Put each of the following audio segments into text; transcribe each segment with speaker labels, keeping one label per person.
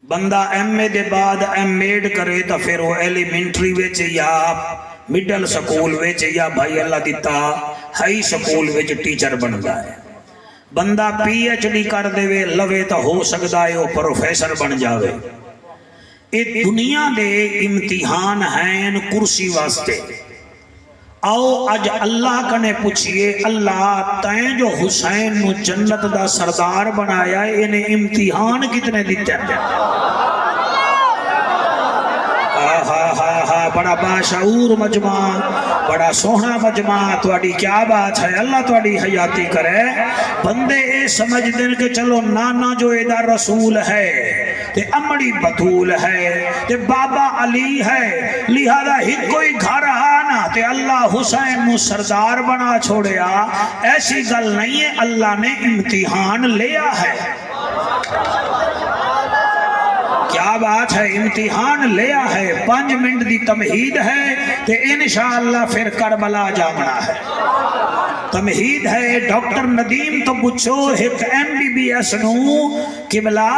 Speaker 1: بندہ ایم اے دے بعد M Ed کرے تو پھر وہ ایلیمنٹری ویچ یا مڈل سکول ویچ یا بھائی اللہ دیتا ہائی سکول ویچ ٹیچر بن جائے. بندہ پی ایچ ڈی کر دے وے لوے تو ہو سکتا ہے وہ پروفیسر بن جاوے. یہ دنیا دے امتحان ہیں کرسی واسطے. آؤ اج اللہ کنے پوچھئے اللہ تائیں جو حسین نو جنت دا سردار بنایا انہیں امتحان کتنے دیتے ہیں؟ بڑا باشعور مجمع، بڑا سوہنا مجمع، تواڈی کیا بات ہے، اللہ تواڈی حیاتی کرے. بندے اے سمجھ دیں کہ چلو نانا جو ایدہ رسول ہے تے امڑی بطول ہے تے بابا علی ہے لہذا ہی کوئی گھر آنا تے اللہ حسین نو سردار بنا چھوڑیا. ایسی گل نہیں ہے، اللہ نے امتحان لیا ہے. کیا بات ہے، امتحان لیا ہے. 5 منٹ دی تمہید ہے تے انشاءاللہ پھر کربلا جامنا ہے. تمہید ہے ڈاکٹر ندیم تو پوچھو ایک ایم بی بی ایس نو قبلہ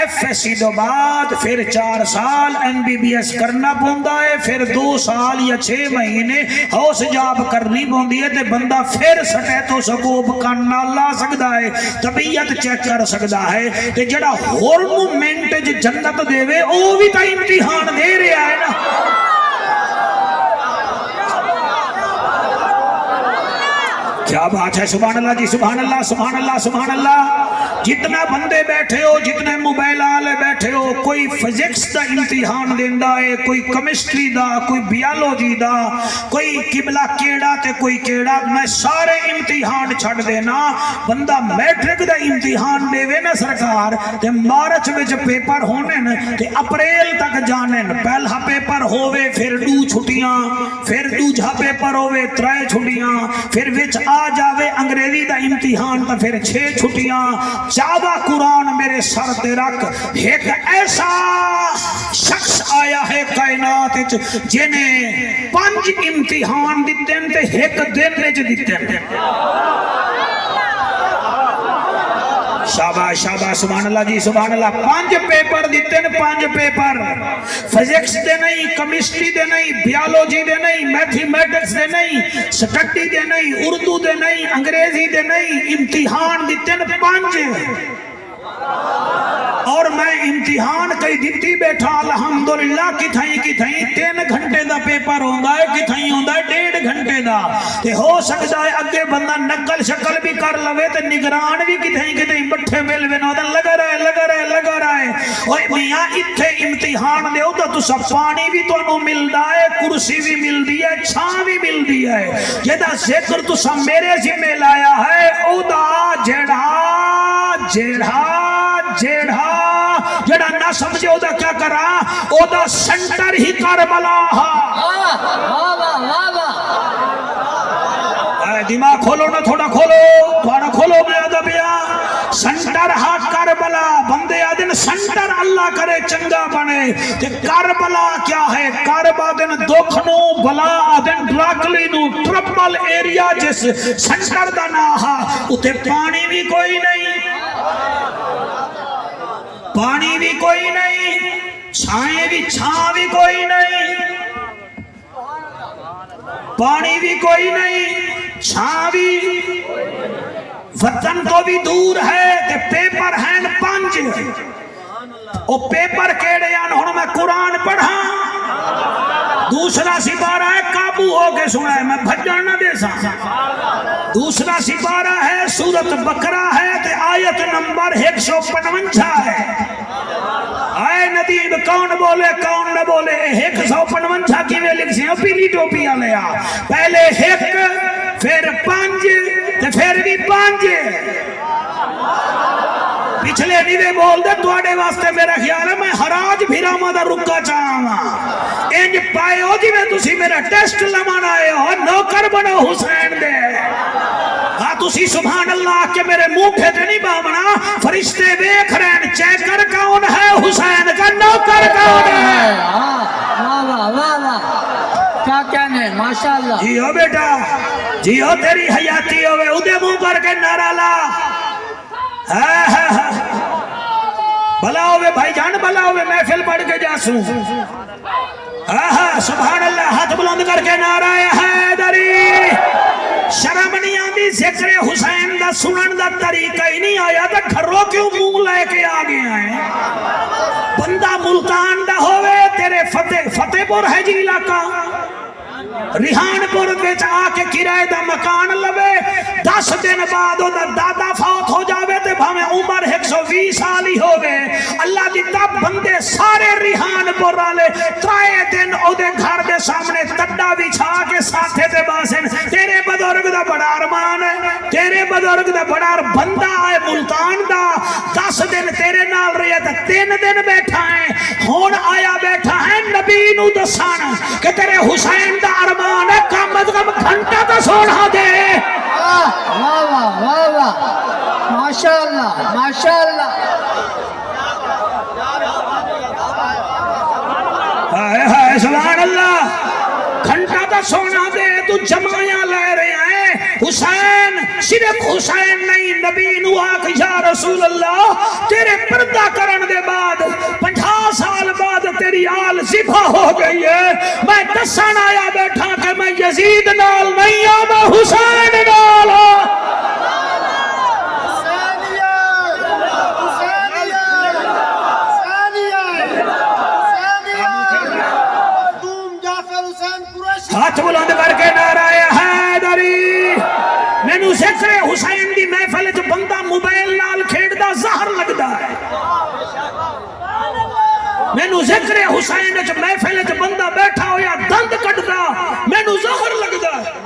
Speaker 1: ایف ایس سی دو بعد پھر 4 سال ایم بی بی ایس کرنا پوندا ہے، پھر 2 سال یا 6 مہینے ہاؤس جاب کرنی پوندی ہے تے بندہ پھر سٹیتھوسکوپ کرنا لا سکدا ہے، طبیعت چیک کر سکدا ہے. تے جڑا ہورمنٹ جنت دے وے او بھی تا امتحان دے رہا ہے نا. کیا بات ہے، سبحان اللہ جی، سبحان اللہ، سبحان اللہ، سبحان اللہ. جتنا بندے بیٹھے ہو، جتنے موبائل والے بیٹھے ہو، کوئی فزکس دا امتحان دیندا ہے، کوئی کیمسٹری دا، کوئی بیالوجی دا، کوئی قبلہ کیڑا تے کوئی کیڑا. میں سارے امتحان چھڑ دینا. بندہ میٹرک دا امتحان دے وے نا سرکار تے مارچ وچ پیپر ہونے تے اپریل تک جانے. پہلا پیپر ہووے پھر 2 چھٹیاں، پھر دوجا پیپر ہووے 3 چھٹیاں، پھر وچ آ جاوے انگریزی دا امتحان تو پھر 6 چھٹیاں. چاوا قرآن میرے سر تے رکھ. ایک ایسا شخص آیا ہے کائنات جنہیں 5 امتحان دیتے ہیں تے ایک دن وچ دیتے ہیں. شاباش شاباش، سبحان اللہ جی، سبحان اللہ. 5 پیپر دیتے ہیں، 5 پیپر. فزکس دے نہیں، کیمسٹری دے نہیں، بیالوجی دے نہیں، میتھمیٹکس دے نہیں، سٹڈی دے نہیں، اردو دے نہیں، انگریزی دے نہیں. امتحان دیتے ہیں 5. اور میں امتحان کئی دیتی بیٹھا الحمدللہ کتھائیں 3 گھنٹے دا پیپر ہوندہ ہے، کتھائیں ہوندہ ہے 1.5 گھنٹے دا. تے ہو سکتا ہے اگے بندہ نقل شکل بھی کر لوے تے نگران بھی کتھائیں بٹھے مل وینو دا لگا رہے. اوہ میاں اتھے امتحان دے ہو تو سب پانی بھی تو انہوں ملدا ہے، کرسی بھی مل دی ہے، چھاں بھی مل دی ہے. جیدہ ذکر تو سب میرے ذمہ لایا ہے او دا جڑا نہ سمجھے او دا کیا کرا، او دا سنٹر ہی کربلا ہا. دماغ کھولو نا، تھوڑا کھولو میں ادبیا. سنٹر ہا کربلا. بندے آدن سنٹر اللہ کرے چنگا بنے. تے کربلا کیا ہے؟ کرب آدن دکھنو، بلا آدن ڈراکلی نو، ٹرپل ایریا جس سنٹر دا نا ہا. اتے پانی بھی کوئی نہیں، پانی بھی کوئی نہیں، چھاں بھی کوئی نہیں، پانی بھی کوئی نہیں، چھاں بھی. وطن تو بھی دور ہے تے پیپر ہیں 5. او پیپر کیڑے آن ہوں میں قرآن پڑھا. دوسرا سپارہ ہے، قابو ہو کے سنا ہے، میں بھجن نہ دے سا. دوسرا سپارہ ہے سورت بقرہ ہے تے آیت نمبر 155 ہے. آئے ندیم کون بولے کون نہ بولے. 155 کی میں لکھ سے پیلی ٹوپی آلیا. پہلے 1 پھر 5 تے پھر بھی 5. پچھلے نیوے بول دے توڑے واسطے میرا خیال ہے میں حراج بھیرامہ دا رکا چاہاں. انج پائے ہو جی میں تسی میرا ٹیسٹ لمان آئے ہو، نوکر بنو حسین دے. ہاں تسی سبحان اللہ کہ میرے منہ پھیتے نہیں بامنا. فرشتے دیکھ رہے ہیں چیکر کون ہے، حسین کا نوکر کون ہے.
Speaker 2: کیا کہنے ماشاءاللہ.
Speaker 1: جی ہو بیٹا، جی ہو تیری حیاتی ہوئے ادھے منہ کر کے نعرہ لا. بلا ہوئے بھائی جان بلا ہوئے محفل پڑھ کے جاسوں سبحان اللہ ہاتھ بلند کر کے نعرہ حیدری شرم نہیں آندی ذکر حسین دا سنن دا طریقہ ہی نہیں آیا تو گھروں کیوں منہ لے کے آگے آئے بندہ ملتان دا ہوئے تیرے فتح پور ہے جی علاقہ ریحان پور وچ آ کے کرائے دا مکان لوے 10 دن بعد او دا دادا فوت ہو جاوے تے بھاویں عمر 120 سال ہی ہو گئے اللہ دی تب بندے سارے ریحان پور والے 3 دن او دے گھر دے سامنے تڈا بچھا کے ساتھے تے باسن تیرے بزرگ دا بڑا ارمان ہے تیرے بزرگ دا بڑا بندہ ہے ملتان دا 10 دن تیرے نال رہے تے 3 دن بیٹھا ہے ہون آیا بیٹھا ہے نبی نو دسان کہ تیرے حسین دا ارمان ہے کم از کم گھنٹہ تو سونا دے
Speaker 2: واہ واہ واہ واہ ماشاءاللہ ماشاءاللہ
Speaker 1: ہائے سبحان اللہ گھنٹہ تو سونا دے تو جمایا لے رہے ہیں حسین صرف حسین نہیں نبی نو آکھ یا رسول اللہ تیرے پردہ کرن دے بعد 50 سال بعد تیری آل ذبح ہو گئی ہے میں دسن آیا بیٹھا کہ میں یزید نال نہیں ہوں میں حسین نال ہوں ہاتھ بلند کر کے نعرہ حیدری مینوں ذکر حسین دی محفل وچ بندہ موبائل نال کھیڈدا زہر لگدا ہے مینوں ذکر حسین وچ محفل وچ بندہ بیٹھا ہویا دند کڈدا مینوں زہر لگدا ہے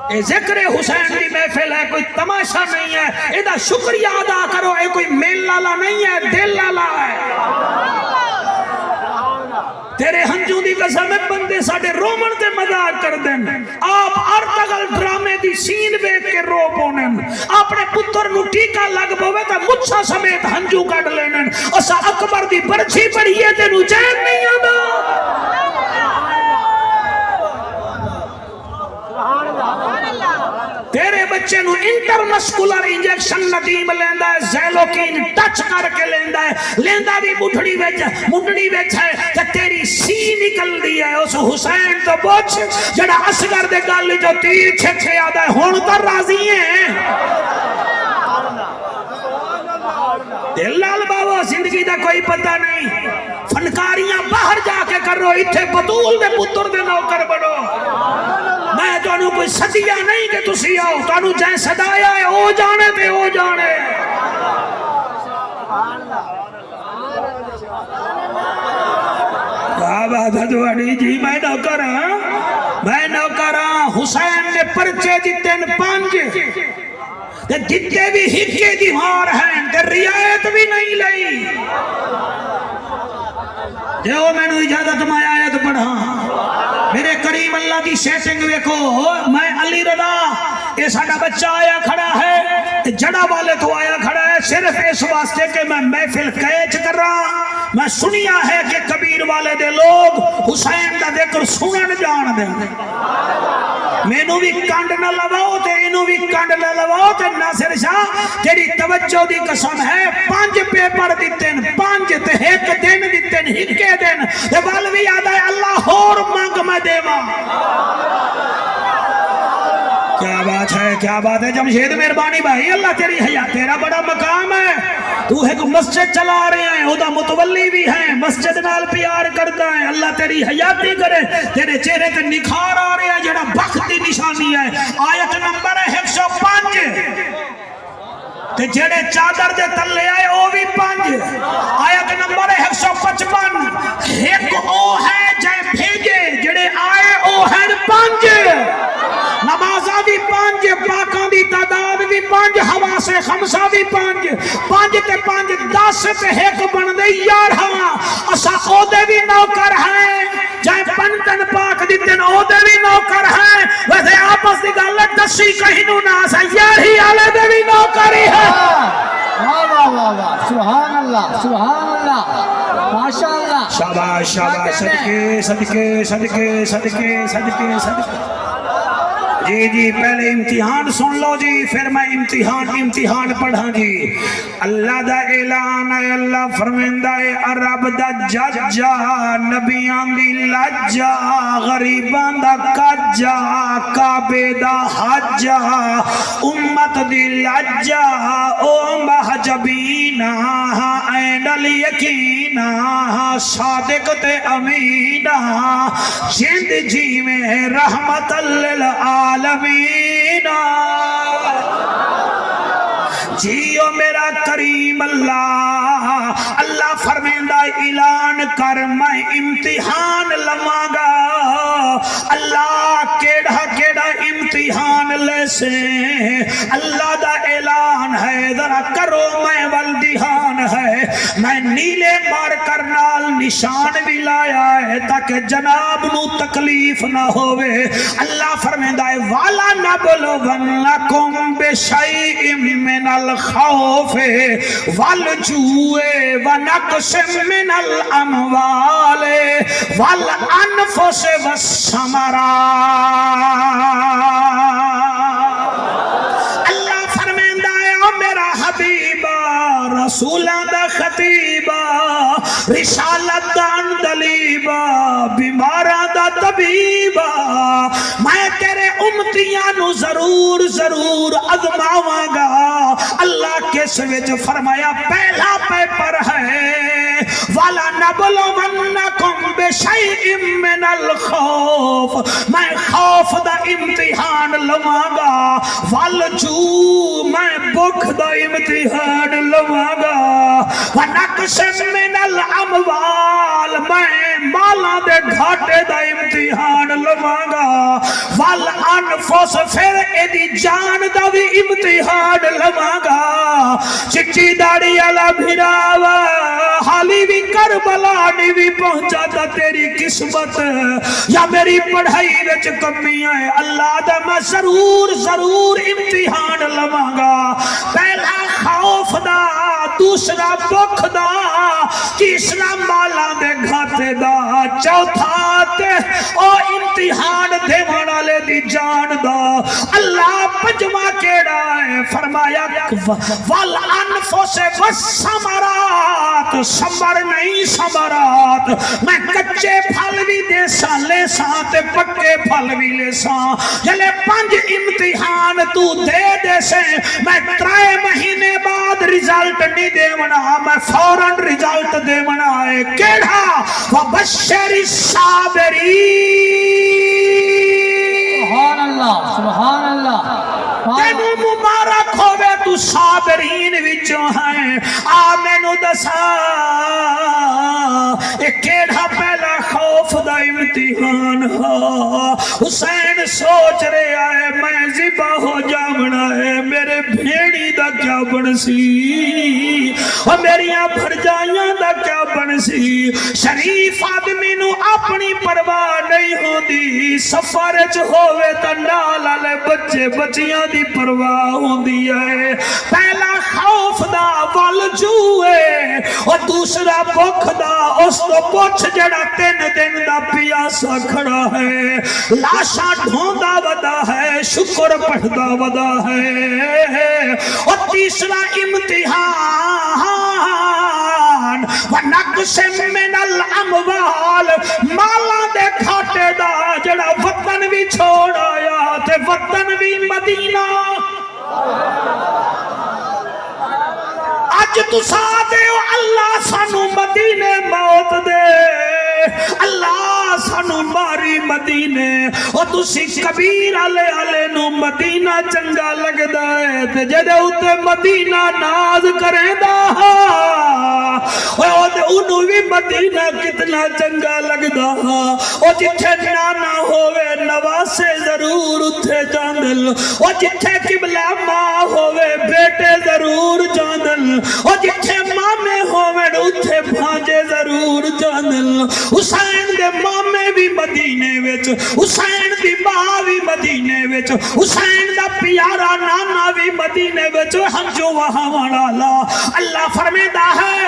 Speaker 1: اے ذکر حسین دی محفل ہے کوئی تماشا نہیں ہے ایدا شکریہ ادا کرو اے کوئی میل لالا نہیں ہے دل لالا ہے تیرے ہنجوں دی قسم ہے بندے ساڑے رومن تے مذاق کر دیں آپ ارتگل ڈرامے دی سین بیک کے رو پونن اپنے پتر نو ٹیکا لگ پوے تا مچھا سمیت ہنجوں کٹ لینن اسا اکبر دی برچھی پڑھیے تے نو چین نہیں آدھا تیرے بچے نو انٹرمسکولر انجیکشن ندیم لیندہ ہے زیلوکین ٹچ کر کے لیندہ ہے لیندہ بھی مڈڑی ویچ ہے کہ تیری سی نکل دی ہے اس حسین تو بوچھ جڑا اصغر دے گالی جو تیر چھے آدھا ہے ہون تر راضی ہیں دلال بابا زندگی دا کوئی پتہ نہیں فنکاریاں باہر جا کے کر رہو اتھے بطول دے پتر دے نوکر بڑھو میں تو انہوں کوئی صدیہ نہیں کہ تسی آؤ تو انہوں جائیں صدایا ہے او جانے تے او جانے کیا بات ہے دوانی جی میں نوکر ہاں حسین نے پرچے دیتن 5 جتے بھی ہکے دیوار ہیں تے رعایت بھی نہیں لئی جو میں نے اجازت میں آیت پڑھا میرے کریم اللہ کی سیٹنگ ویکھو میں علی رضا یہ ساڑا بچہ آیا کھڑا ہے جڑا والے تو آیا کھڑا ہے صرف اس واسطے کہ میں محفل کیچ کر رہا میں سنیا ہے کہ کبیر والے دے لوگ حسین دا ذکر سنن جان دیں میں نو بھی کانڈ نہ لواؤ تے انو بھی کانڈ نہ لواؤ تے ناصر شاہ تیری توجہ دی قسم ہے 5 پیپر دیتن 5 تے 1 دن دیتن ہکے دن تے بالوی آدھا ہے اللہ اور مانگ میں دیوا کیا بات ہے جمشید مہربانی بھائی اللہ تیری حیات تیرا بڑا مقام ہے تو ایک مسجد چلا رہے ہیں او دا متولی بھی ہیں مسجد نال پیار کرتا ہے اللہ تیری حیاتی کرے تیرے چہرے تے نکھار آ رہے ہیں جڑا بخت دی نشانی ہے آیت نمبر ہے 105 تے جڑے چادر دے تلے آئے او بھی 5 آیت نمبر ہے 155 ایک او ہے جائے بھیجے جڑے آئے او ہے 5 نمازہ بھی 5 پاکاں دی تعداد بھی 5 حواس خمسہ بھی 5 تے 5 10 تے 1 بن دے 11 اسا او دے بھی نوکر ہیں جائے پنتن پاک دیتن او دے بھی نوکر ہیں ویسے آپس دی گالے 10 کہیں نو ناسا 11 آلے دے بھی نوکری ہے
Speaker 2: واہ واہ واہ سبحان اللہ ماشاءاللہ
Speaker 1: شاباش صدقے جی جی پہلے امتحان سن لو جی پھر میں امتحان پڑھا جی اللہ دا اعلان ہے اللہ فرمیندہ ہے عرب دا ججا نبیان دی لجا غریبان دا کجا کعبے دا حجا امت دی لجا او محجبینا عین الیقینا صادق تے امینا جند جی میں رحمت للعالمین جیو میرا کریم اللہ فرمیندہ اعلان کر میں امتحان لواں گا اللہ کیڑا امتحان لے سے اللہ دا اعلان ہے ذرا کرو میں والدہان ہے میں نیلے مارکر نال نشان بھی لایا ہے تاکہ جناب نو تکلیف نہ ہوئے اللہ فرمیندہ ہے والا نبلونکم بشیء من الخوف والجوع ونقص من الاموال والانفس والثمرات اللہ فرمیندہ ہے او میرا حبیبہ رسولہ دا خطیبہ رسالت دا اندلیبہ بیمارہ دا طبیبہ میں تیرے امتیاں نو ضرور ازماواں گا اللہ کے سوچ فرمایا پہلا پیپر ہے والا نبلونکم بشیء من الخوف میں خوف دا امتحان لواں گا والجوع میں بھوک دا امتحان لواں گا ونقص من الاموال میں مالاں دے گھاٹے دا امتحان لواں گا والانفس پھر ایدی جان دا بھی امتحان لواں گا چچی داڑی والا بھراوا حالی بھی کربلا نہیں بھی پہنچا تا تیری قسمت یا میری پڑھائی وچ کمیاں ہے اللہ دا میں ضرور امتحان لواں گا پہلا خوف دا دوسرا بخ دا تیسرا مالا دے گھاتے دا چوتھا تے او امتحان دے والے دی جان دا اللہ پنجواں کیڑا ہے فرمایا والانفس والثمرات صبر نہیں ثمرات میں کچے پھل بھی دے ساں لے ساں تے پکے پھل بھی لے ساں جلے 5 امتحان تو دے سے میں 3 مہینے بعد رزلٹ نہیں دے منا میں فوراً رزلٹ دے منا ہے کیڑا وبشر الصابرین
Speaker 2: سبحان اللہ
Speaker 1: تینو مبارک ہوئے تو صابرین وچوں ہیں آمینو دسا ایک کیڑا پہلا خوف دا امتحان ہا حسین سوچ رہے آئے میں ذبح ہو جامنا ہے میرے بھیڑی دا کیا بن سی اور میریاں بھر جائیاں دا کیا بن سی شریف آدمی نو اپنی پرواہ نہیں ہو دی سفر چ ہوئے تا نال والے بچے بچیاں دی پرواہ ہوندی ہے پہلا خوف دا والجوئے اور دوسرا بھوک دا اس تو پوچھ جڑا 3 دن دا پیاسا کھڑا ہے لاشا ڈھوندا ودا ہے شکر پڑھدا ودا ہے اور تیسرا امتحان ونقص من الاموال مالا دے کھاٹے دا جڑا وطن بھی چھوڑ آیا تے وطن بھی مدینہ اج تو ساتھے ہو اللہ سانو مدینے موت دے اللہ سانو ماری مدینے اور تسی کبیر آلے نو مدینہ چنگا لگ دائے تے جدے اتے مدینہ ناز کریں دا اور انہوں بھی مدینہ کتنا چنگا لگ دا اور جتھے نانا ہوئے نواسے ضرور اتھے جاندل اور جتھے قبلہ ماں ہوئے بیٹے ضرور جاندل اور جتھے مامے ہوئے اتھے بھانجے ضرور جاندل حسین دے مامے بھی مدینے وچ حسین دی ماں بھی مدینے وچ حسین دا پیارا نانا بھی مدینے وچ ہم جو وہاں والا اللہ فرمیدہ ہے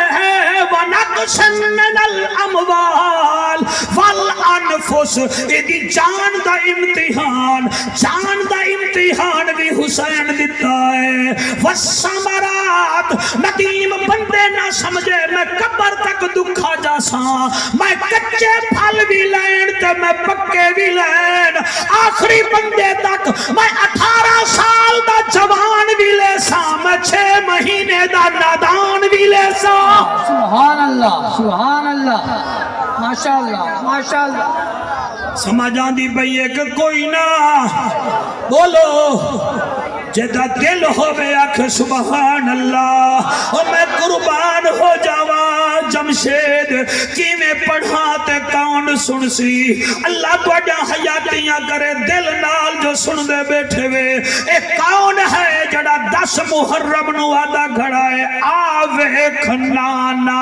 Speaker 1: وَنَقْسٍ مِّنَ الْأَمْوَالِ وَالْأَنفُسِ اس ایدی جان دا امتحان بھی حسین دیتا ہے والثمرات ندیم بندے نہ سمجھے میں قبر تک دکھا جا سا میں کچے پھل بھی لین تے میں پکے بھی لین آخری بندے تک میں 18 سال دا جوان بھی لے سا میں 6 مہینے دا نادان بھی لے سا
Speaker 2: سبحان اللہ ماشاءاللہ ماشاءاللہ
Speaker 1: سمجھان دی بھئی ایک کوئی نہ بولو جیدہ دل ہو بے اکھ سبحان اللہ اور میں قربان ہو جاوا جمشید کی میں پڑھاتے کون سن سی اللہ کو جا حیاتیاں کرے دل نال جو سن دے بیٹھے وے ایک کون ہے جڑا 10 محرم نو آدھا گھڑا ہے آوے کھنانا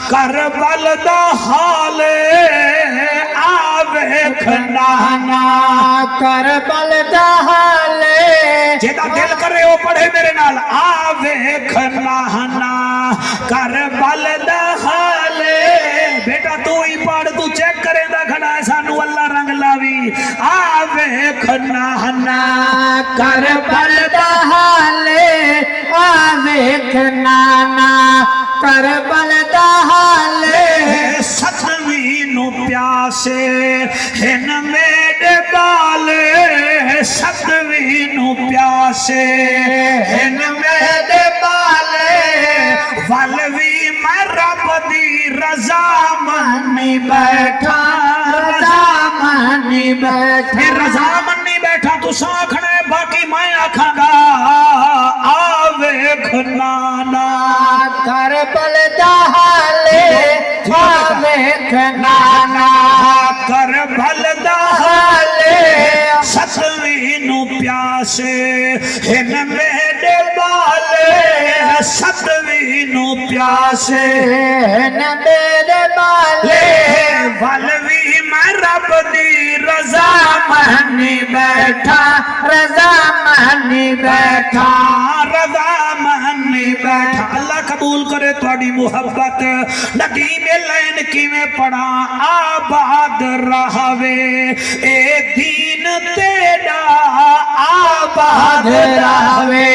Speaker 1: کربل دا حالے آوے کھنانا
Speaker 2: کربل دا حالے
Speaker 1: جیدہ دل کرے ہو پڑھے میرے نال آوے کھنانا کربل دا حالے بیٹا تو ہی پڑھ تو چیک کرے دا کھڑا ہے سانو اللہ رنگ لاوی آوے کھنانا
Speaker 2: کربل دا حالے آوے کھنانا کربل دا حالے
Speaker 1: ستویں نو پیاسے ہن میرے بالے ستویں نو پیاسے ہن میرے بالے والوی میں رب دی رضا منی بیٹھا
Speaker 2: رضا مانی بیٹھا
Speaker 1: رضا منی بیٹھا تو ساکھنے باقی میں آکھاں گا آوے کھنانا
Speaker 2: کربل دا حالے آوے کھنانا
Speaker 1: کربل دا
Speaker 2: حالے
Speaker 1: ستویں نو پیاسے ہن میرے بالے ستویں نو پیاسے
Speaker 2: ہن میرے بالے
Speaker 1: والوی میں رب دی رضا
Speaker 2: مانی بیٹھا رضا مانی بیٹھا
Speaker 1: رضا منی بیٹھا اللہ قبول کرے تھوڑی محبت ندیم لین کی میں پڑھا آباد رہوے اے دین تیرا آباد
Speaker 2: رہوے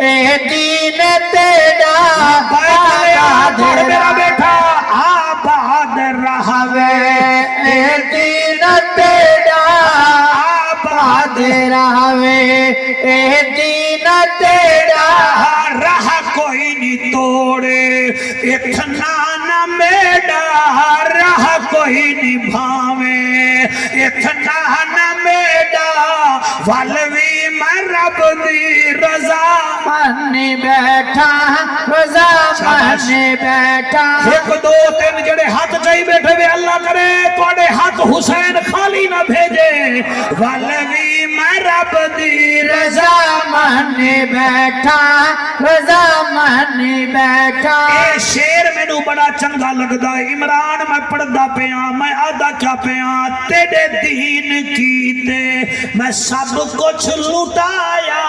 Speaker 2: اے دین تیرا
Speaker 1: آباد میرا بیٹھا آباد رہوے
Speaker 2: اے دین تیرا آباد رہوے اے دین تیرا
Speaker 1: رہا کوئی نہیں توڑے اتنا نہ میڈا رہا کوئی نہیں بھاوے اتنا نہ میڈا والوی میں رب دی رضا
Speaker 2: مانی بیٹھا رضا مانی بیٹھا
Speaker 1: ایک دو تین جڑے ہاتھ چاہی بیٹھے وے اللہ کرے توڑے ہاتھ حسین خالی نہ بھیجے والوی میں رب دی
Speaker 2: رضا مانی بیٹھا رضا مانی بیٹھا
Speaker 1: اے شیر میں نو بڑا چنگا لگدا عمران میں پڑھدا پیاں میں آدھا کیا پیاں تیرے دین کیتے میں سب کچھ لٹایا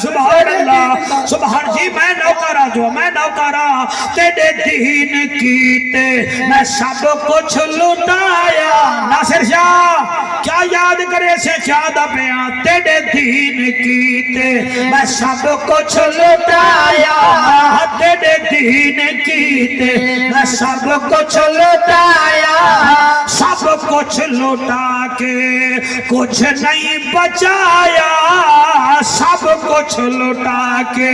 Speaker 1: سبحان اللہ سبحان جی میں نوکرہ جو میں نوکرہ تیرے دین کیتے میں سب کچھ لٹایا ناصر شاہ کیا یاد کرے سے چاہدہ پیاں تیرے دین کیتے میں سب کچھ لٹایا تیرے دین کیتے میں سب کچھ لٹایا سب کچھ لٹا کے کچھ نہیں بچایا سب کچھ لٹا کے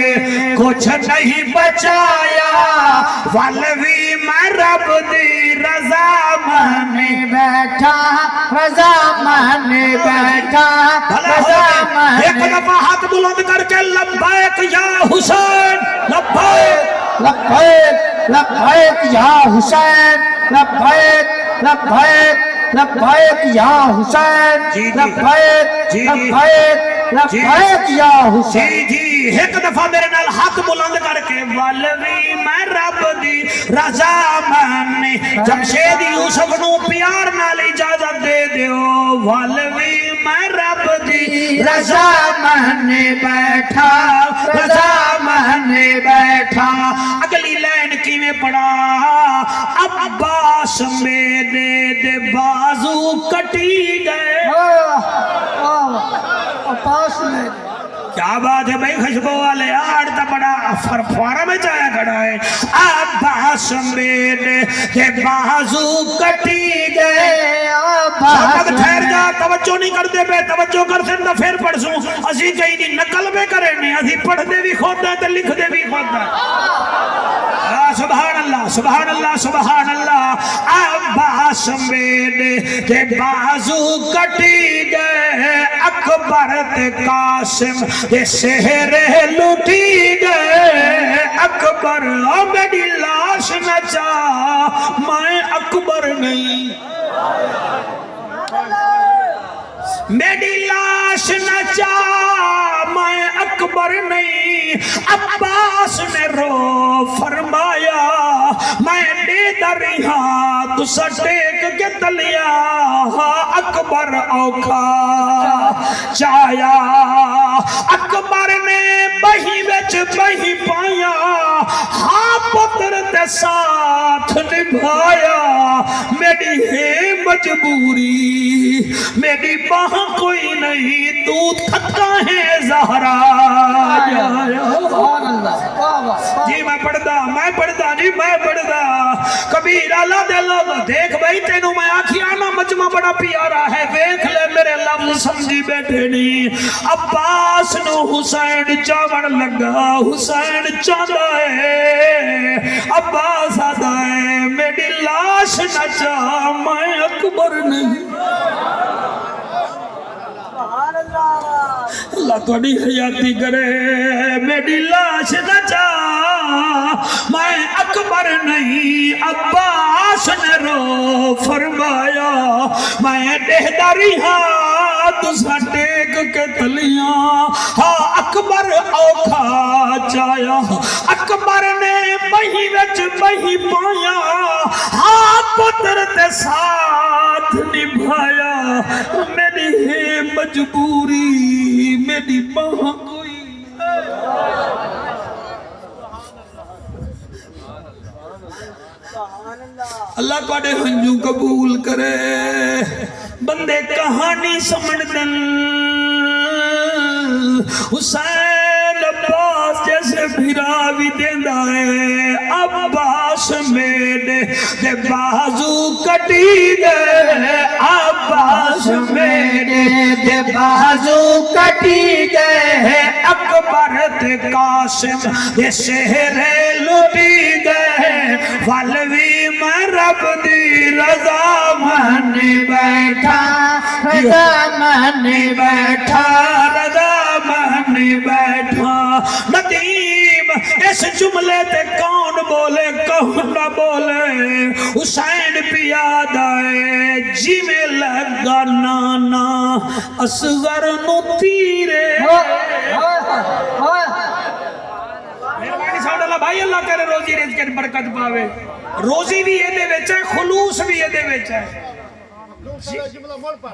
Speaker 1: کچھ نہیں بچایا والوی میں رب دی رضا مانی
Speaker 2: بیٹھا رضا مانی بیٹھا رضا
Speaker 1: ایک
Speaker 2: مانی
Speaker 1: دفعہ ہاتھ بلند کر کے لبیک یا حسین لبیک
Speaker 2: لبیک لبیک یا حسین لبیک لبیک لبیک یا حسین
Speaker 1: جی جی
Speaker 2: لبیک
Speaker 1: جی
Speaker 2: لبیک لبیک یا حسین
Speaker 1: جی جی ایک دفعہ میرے نال ہاتھ بلند کر کے والوی میں رب دی رضا مانی جمشید یوسف نو پیار نال اجازت دے دیو والوی میں رب دی رضا مانی بیٹھا رضا مانی بیٹھا اگلی لائن کی میں پڑھا ابا عباس میرے دے بازو کٹی گئے
Speaker 2: عباس میں
Speaker 1: کیا بات ہے بھائی خوشبو والے آڑ تا بڑا فرفارہ میں جایا کھڑا ہے عباس میرے دے بازو کٹی گئے سبق ٹھہر جا توجہ نہیں کر دے بے توجہ کر سے نہ پھر پڑھ سوں اسی کہیں نہیں نقل میں کریں نہیں اسی پڑھ دے بھی خود ہے تو لکھ دے بھی خود ہے سبحان اللہ سبحان اللہ سبحان اللہ عباس میرے دے بازو کٹی گئے اکبر تے قاسم دے سہرے لٹی گئے اکبر او میری لاش نہ چاہ میں اکبر نہیں میری لاش نہ چاہ میں اکبر نہیں عباس نے رو فرمایا میں دے دریا تو سٹیک کے تلیا اکبر اوکھا چایا اکبر نے بہی وچ بہی پایا ہاں پتر تے ساتھ نبھایا میری ہے مجبوری میری باہ کوئی نہیں تو تھکا ہے زہرا جی میں پڑھدا جی میں پڑھدا کبیر اللہ دے لوگ دیکھ بھائی تینوں میں آکھی آنا مجمع بڑا پیارا ہے دیکھ لے میرے لفظ سمجھی بیٹھے نہیں عباس نو حسین چاون لگا حسین چاہتا ہے عباس آدھا ہے میری لاش نہ چاہ میں اکبر نہیں اللہ توڑی حیاتی کرے میری لاش نہ چاہ میں اکبر نہیں عباس نے رو فرمایا میں دہداری ہاں تسا ٹیک کے تلیاں ہاں اکبر اوکھا چایا اکبر نے بہی وچ بہی پایا ہاں پتر تے ساتھ نبھایا میری ہے مجبوری میری باہ کوئی اللہ کوڑے ہنجو قبول کرے بندے کہانی سمجھدن حسین عباس جیسے بھیرا بھی دیندہ ہے عباس میرے دے بازو کٹی گئے عباس میرے دے بازو کٹی گئے اکبر تے قاسم دے سہرے لٹی گئے والوی میں رب دی رضا مانی بیٹھا رضا مانی بیٹھا رضا مانی بیٹھا ندیم اس جملے تے کون بولے کون نہ بولے حسین پیاد آئے جی میں لگا نانا اصغر نو تیرے بھائی اللہ کرے روزی رزق کے برکت پاوے روزی بھی یہ دے وچ ہے خلوص بھی یہ دے وچ ہے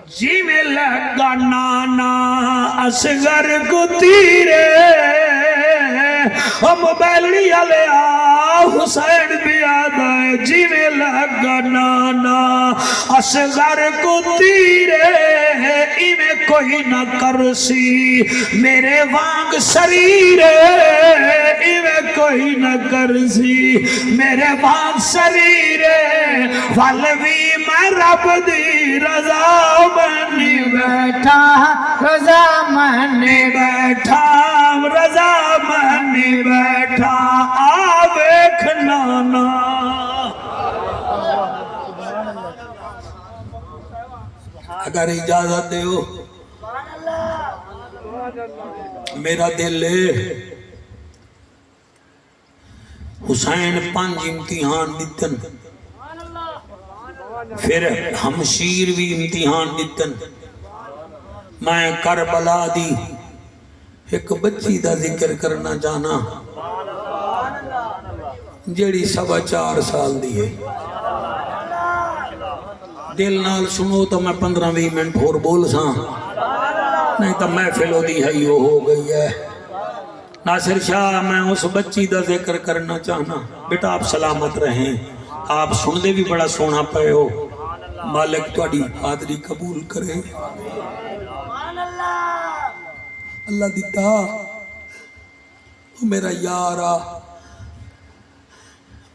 Speaker 1: جی میں لگا نانا اصغر کو تیرے موبائلی علیہ حسین بھی یاد ہے جی میں لگا نانا اصغر کو تیرے میں کوئی نہ کرسی میرے وانگ سریرے میں کوئی نہ کرسی میرے وانگ سریرے والوی میں رب دی رضا منی بیٹھا رضا منی بیٹھا رضا منی بیٹھا آویکھ نانا اگر اجازت دے ہو میرا دل ہے حسین 5 امتحان دیتن پھر ہمشیر بھی امتحان دیتن میں کربلا دی ایک بچی دا ذکر کرنا جانا جیڑی 4.25 سال دی ہے دل نال سنو تو میں 15-20 منٹ اور بول ساں نہیں تو محفل دی ہے یہ ہو گئی ہے ناصر شاہ میں اس بچی دا ذکر کرنا چاہنا بیٹا آپ سلامت رہیں آپ سن دے بھی بڑا سونا پے ہو مالک تہاڈی حاضری قبول کرے اللہ دیتا میرا یار آ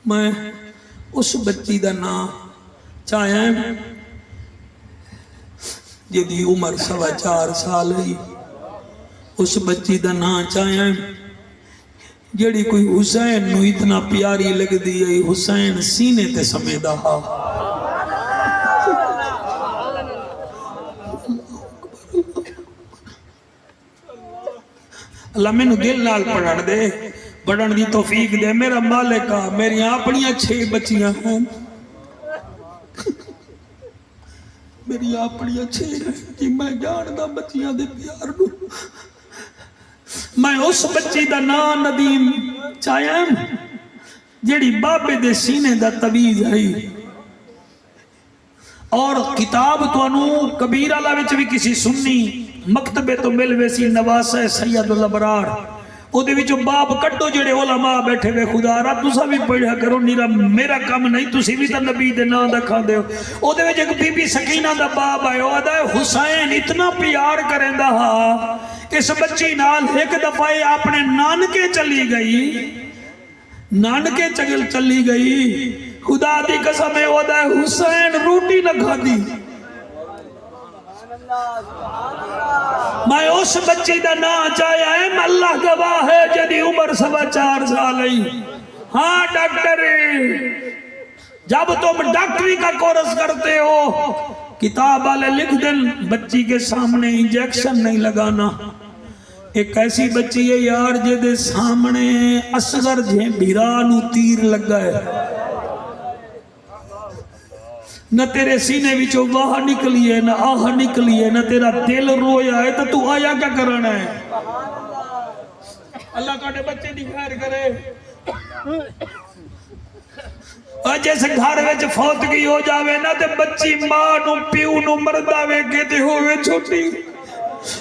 Speaker 1: میں اس بچی دا نام چاہیا جدی عمر 4.25 سال ہے اس بچی دا نام چاہیا جڑی کوئی حسین نو اتنا پیاری لگ دی ہے حسین سینے تے سمیدا ہا اللہ میں نو دل نال پڑھن دے پڑھن دی توفیق دے میرا مالک آ میری اپنیاں 6 بچیاں ہیں میری اپنیاں 6 ہیں کہ میں جاندا بچیاں دے پیار نو میں اس بچی دا نام ندیم چاہیا جیڑی بابے دے سینے دا تویز ہے اور کتاب تو انو کبیر اللہ وچ بھی کسی سنی مکتبے تو مل ویسی نواسہ سید الابرار او دے وچوں باب کٹو جڑے علماء بیٹھے وے خدا را تسا بھی پڑھیا کرو نیرا میرا کام نہیں تسی بھی تے نبی دے نام دا کھاندے ہو او دے وچ ایک بی بی سکینہ دا باب آیا او آدا ہے حسین اتنا پیار کریندا ہا اس بچی نال ایک دفعہ اپنے نانکے چلی گئی نانکے چلی گئی خدا دی قسم ہے او آدا ہے حسین روٹی نہ کھادی میں اس بچی دا نا چاہیا ہے اللہ گواہ ہے جدی عمر 4.25 سال ہے ہاں ڈاکٹر جب تم ڈاکٹری کا کورس کرتے ہو کتاب والے لکھ دن بچی کے سامنے انجیکشن نہیں لگانا ایک ایسی بچی ہے یار جدے سامنے اصغر جھیں بھیرانو تیر لگا ہے نہ تیرے سینے وچوں واہ نکلی ہے نہ آہ نکلی ہے نہ تیرا دل رویا ہے تو آیا کیا کرنا ہے اللہ کاٹے بچے دی خیر کرے اور جیسے گھر وچ فوتگی ہو جاوے نا تے بچی ماں نو پیو نو مردہ ویکھے تے ہوئے چھوٹی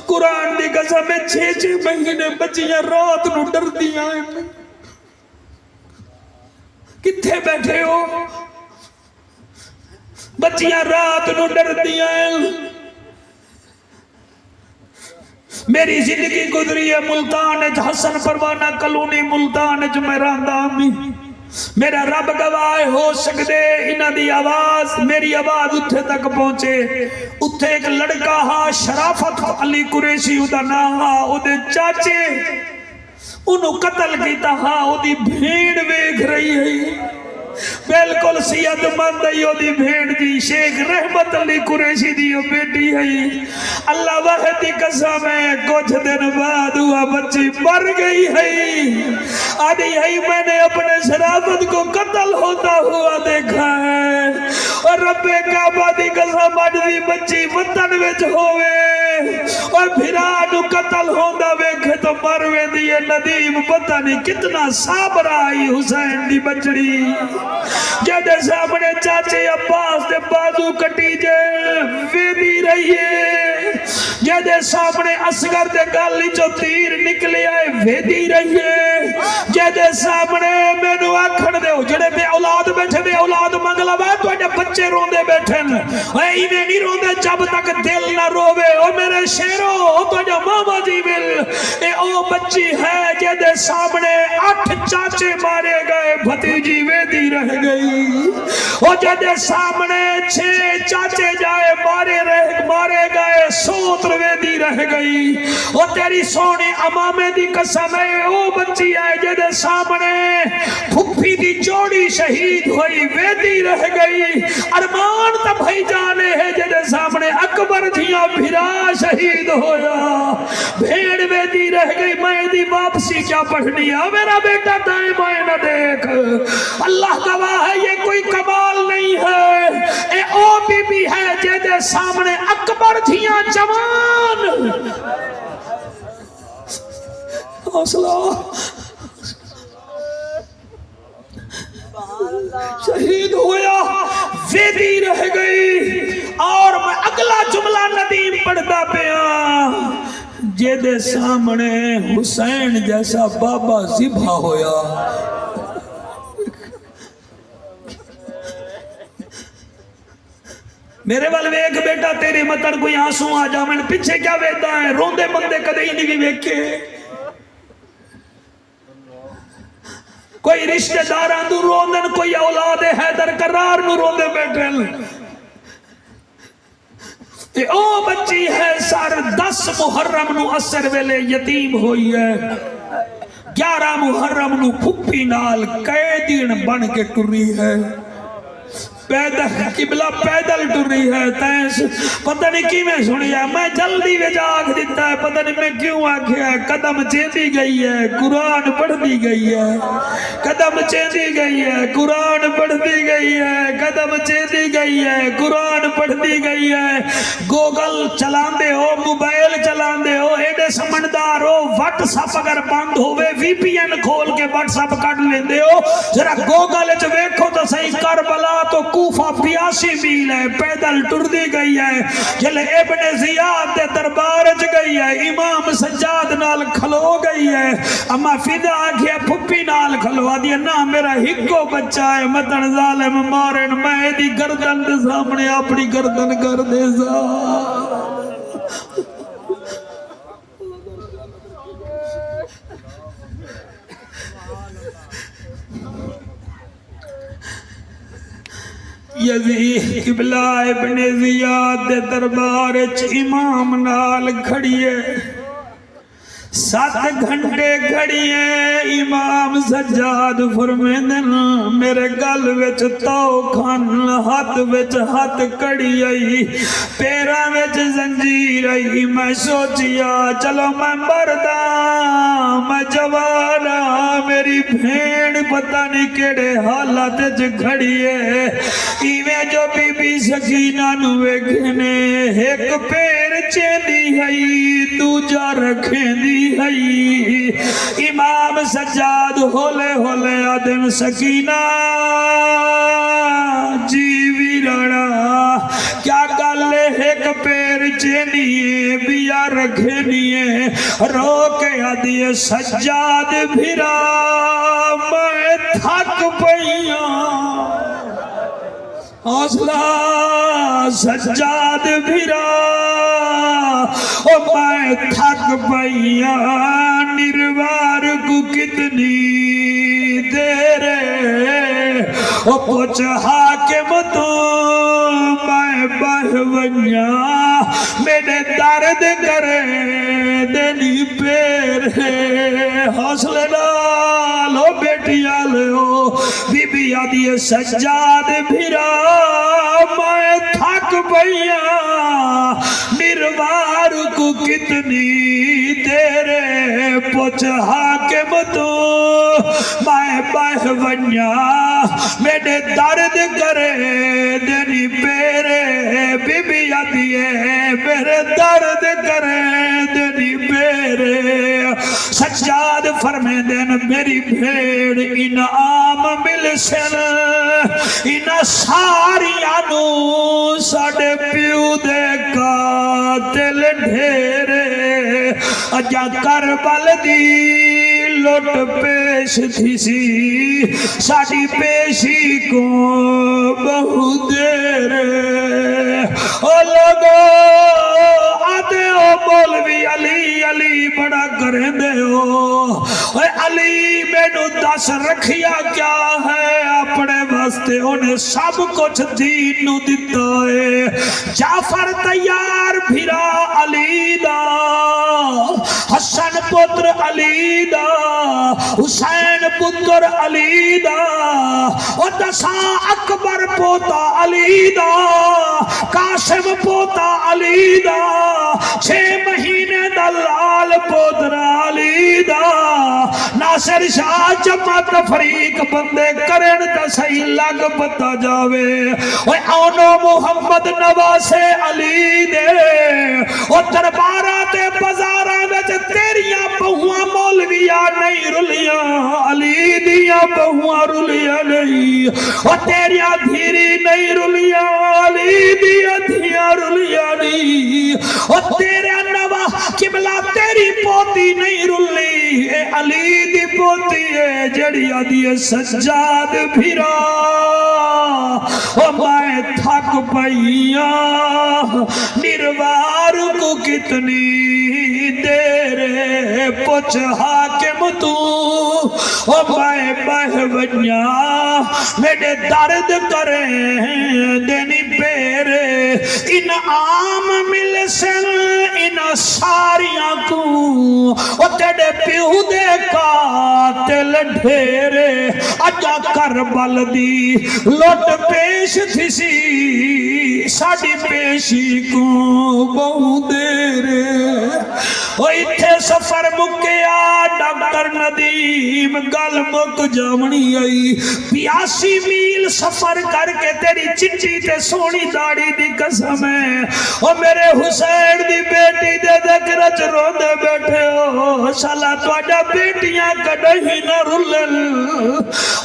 Speaker 1: قرآن دی قسم میں 6 مہینے بچیاں رات نو ڈردیاں ہیں کتھے بیٹھے ہو بچیاں رات نو ڈر دیا میری زندگی گزری ہے ملتان حسن پروانہ کلونی ملتان میں رہندا میں میرا رب گواہ ہو سکدے انہاں دی آواز میری آواز اتھے تک پہنچے اتھے ایک لڑکا ہا شرافت علی قریشی دا نام ہا او دے چاچے انہوں قتل کیتا ہا او دی بھیڑ ویکھ رہی ہے بالکل سید مند ہے دی بھیڑ جی شیخ رحمت علی قریشی دی بیٹی ہے اللہ واحد دی قسم ہے کچھ دن بعد ہوا بچی مر گئی ہے آدھی ہے میں نے اپنے شرافت کو قتل ہوتا ہوا دیکھا ہے اور رب کعبہ دی قسم آج دی بچی وطن وچ ہوئے اور بھرانو قتل ہوندہ ویکھے تو مروے دیئے ندیم پتہ نہیں کتنا صابر آئی حسین دی بچڑی جدے سامنے چاچے عباس دے بازو کٹی جے ویدی رہیے جدے سامنے اصغر دے گالی جو تیر نکلے آئے ویدی رہیے جدے سامنے میں نو آکھڑ دے ہو جڑے بے اولاد بیٹھے بے اولاد منگلا بے تو اجھے بچے روندے بیٹھے اے ایویں نہیں روندے جب تک دل نہ روے او میرے شیرو تو اجھے ماما جی مل اے او بچی ہے جدے سامنے 8 چاچے مارے گئے بھتیجی ویدی رہ گئی او جدے سامنے 6 چاچے جائے مارے گئے سوتر ویدی رہ گئی او تیری سونے امامے دی قسم ہے او بچی آئے جدے سامنے پھپھی دی جوڑی شہید ہوئی ویدی رہ گئی ارمان تا بھائی جانے ہے جدے سامنے اکبر دھیاں بھرا شہید ہویا بھیڑ ویدی رہ گئی میں دی واپسی کیا پڑھنی ہے میرا بیٹا دائیں بائیں نہ دیکھ اللہ گواہ ہے یہ کوئی کمال نہیں ہے اے او بی بی ہے جدے سامنے اکبر دھیاں جوان حوصلہ شہید ہویا ویدی رہ گئی اور میں اگلا جملہ ندیم پڑھتا پیا جدے سامنے حسین جیسا بابا ذبح ہویا میرے وال ویکھ بیٹا تیرے متن کوئی آنسو آ جاون پیچھے کیا ویکھدا ہے روندے بندے کدے ہی نہیں ویکھے کوئی رشتہ داراں نوں روندن کوئی اولاد حیدر کرار نوں روندے بیٹھن تے او بچی ہے سر 10 محرم نو اثر ویلے یتیم ہوئی ہے 11 محرم نو پھپھی نال قیدین بن کے ٹری ہے پیدل قبلہ پیدل ٹری ہے تیس پتہ نہیں کی میں سنی ہے میں جلدی وچ آکھ دیتا ہے پتہ نہیں میں کیوں آکھیا ہے قدم چیندی گئی ہے قرآن پڑھتی گئی ہے قدم چیندی گئی ہے قرآن پڑھتی گئی ہے قدم چیندی گئی ہے قرآن پڑھتی گئی ہے گوگل چلاندے ہو موبائل چلاندے ہو ایڈے سمجھدار ہو واٹس ایپ اگر بند ہوئے وی پی این کھول کے واٹس ایپ کٹ لیندے ہو ذرا گوگل وچ ویکھو تو صحیح کربلا تو کوفہ 82 میل ہے پیدل ٹردی گئی ہے جلے ابن زیاد دے دربار چ گئی ہے امام سجاد نال کھلو گئی ہے اما فدا آکھیا پھپھی نال کھلوا دیا نا میرا ہکو بچہ ہے مدن ظالم مارن میں دی گردن دے سامنے اپنی گردن کر دے سا یزید قبلہ ابن زیاد دے دربار چ امام نال کھڑیے 7 گھنٹے کھڑیے امام سجاد فرمیندن میرے گل وچ تو کھن ہاتھ وچ ہاتھ کڑی آئی پیراں وچ زنجیر آئی میں سوچیا چلو میں مردا میں جوانا میری بھین پتہ نہیں کیڑے حالات وچ کھڑی ہے ایویں جو بی بی سکینہ نو ویکھنے ایک پیر چیندی ہے دوجا رکھیندی ہے امام سجاد ہولے ہولے آدم سکینہ جی ویرڑا کیا گالے ایک پیر چینیے بیا رکھنیے رو کے آدھیے سجاد بھیرا میں تھک پئیاں حوصلہ سجاد بھیرا او میں تھک پئیاں نروار کو کتنی دیر او پوچھ حاکم تو میں بہونیاں میرے درد کرے دنی پیر حوصلے ڈالو بیٹیاں لو بی بی آدھی سجاد بھیرا میں تھک پئیاں نروار کو کتنی دیر پوچھ حاکم تو میں بہونیاں میرے درد کرے دنی پیرے بی بی آدھی میرے درد کرے دنی پیرے سجاد فرمیندن میری بھیڑ انعام مل سن ان ساریانو ساڑے پیو دے قاتل ڈھیرے اجا کربل دی لوٹ پیش تھی سی ساڑی پیشی کو بہو دیر او لوگو آدھے او مولوی علی علی بڑا کریں دے ہو اے علی میں نو 10 رکھیا کیا ہے اپنے واسطے انہیں سب کچھ دین نو دیتا ہے جعفر تیار بھیرا علی دا حسن پتر علی دا حسین پتر علی دا اور 10 اکبر پوتا علی دا قاسم پوتا علی دا 6 مہینے دلال پوترا علی دا ناصر شاہ جمع تفریق بندے کرن تا صحیح لگ پتا جاوے اوے آنو محمد نواز علی دے او دربارہ تے بازاراں وچ تیریاں بہواں مولویاں نہیں رلیاں علی دیاں بہواں رلیاں نہیں او تیریاں دھیری نہیں رلیاں علی دیاں دھیاں رلیاں نہیں او تیرے نوا قبلہ تیری پوتی نہیں رلی اے علی دی پوتی ہے جڑی آدھی سجاد بھیرا او میں تھک پئیا نروار کو کتنی دیر پوچھ حاکم تو او میں بہ بنیا میرے درد کریں دینی پیر انعام مل سن ان ساریاں کو او تیرے پیو دے قاتل ڈھیرے اجا کربل دی لوٹ پیش تھی سی ساڑی پیشی کو بہو دیرے او اتھے سفر مکیا ڈاکٹر ندیم گل مک جامنی آئی 82 میل سفر کر کے تیری چچی تے سونی داڑی دی قسم ہے او میرے حسین دی بیٹی دے دکرچ رو دے بیٹھے ہو شالا توڑا بیٹیاں کڑہی نہ رلل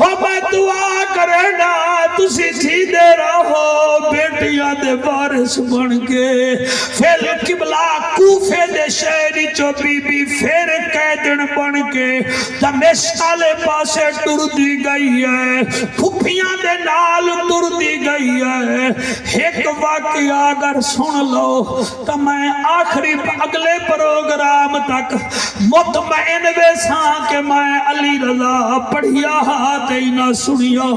Speaker 1: او میں دعا کرنا تسی تھی دے رہو بیٹیاں دے بارس بن کے پھر قبلہ کوفے دے شہری چو بی بی پھر قیدن بن کے دمشقالے پاسے ٹر دی گئی ہے پھپیاں دے نال ٹر دی گئی ہے ایک واقعہ اگر سن لو تو میں آخری اگلے پروگرام تک مطمئن ویساں کہ میں علی رضا پڑھیا تے نہ سنیا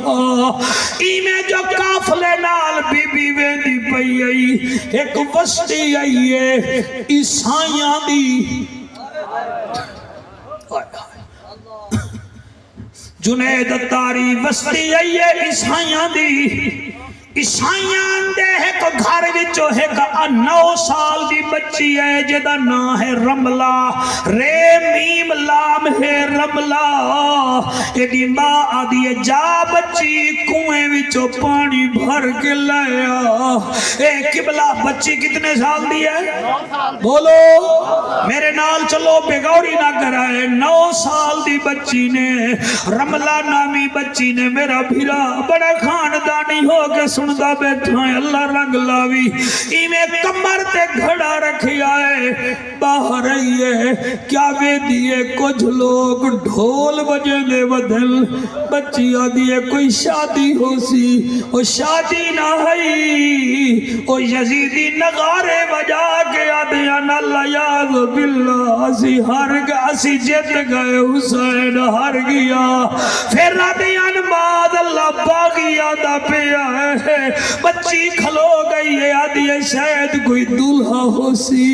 Speaker 1: ایمیں جو کافلے نال بی بی ویندی پئی آئی ایک وسطی آئی ہے عیسائیاں دی جنید تاری وسطی آئی ہے عیسائیاں دی عیسائیاں دے ایک گھر وچو ایک 9 سال دی بچی ہے جدا نا ہے رملہ رے میم لام ہے رملہ ایڈی ماں آدھی ہے جا بچی کنویں وچو پانی بھر کے لایا اے قبلہ بچی کتنے سال دی ہے بولو میرے نال چلو بگوڑی نہ کرائے 9 سال دی بچی نے رملہ نامی بچی نے میرا بھیرا بڑا خاندانی ہو کے سندا بیٹھا ہے اللہ رنگ لاوی ایمیں کمر تے گھڑا رکھی آئے باہر آئیے کیا وے دیئے کچھ لوگ ڈھول بجے دے ودل بچی آدھیے کوئی شادی ہو سی وہ شادی نہ ہی وہ یزیدی نغارے بجا کے آدھیان اللہ یاد باللہ اسی ہر گا اسی جت گئے حسین ہر گیا پھر آدھیان بعد اللہ باغی آدھا پہ آئے بچی کھلو گئی ہے آدھی شاید کوئی دلہا ہو سی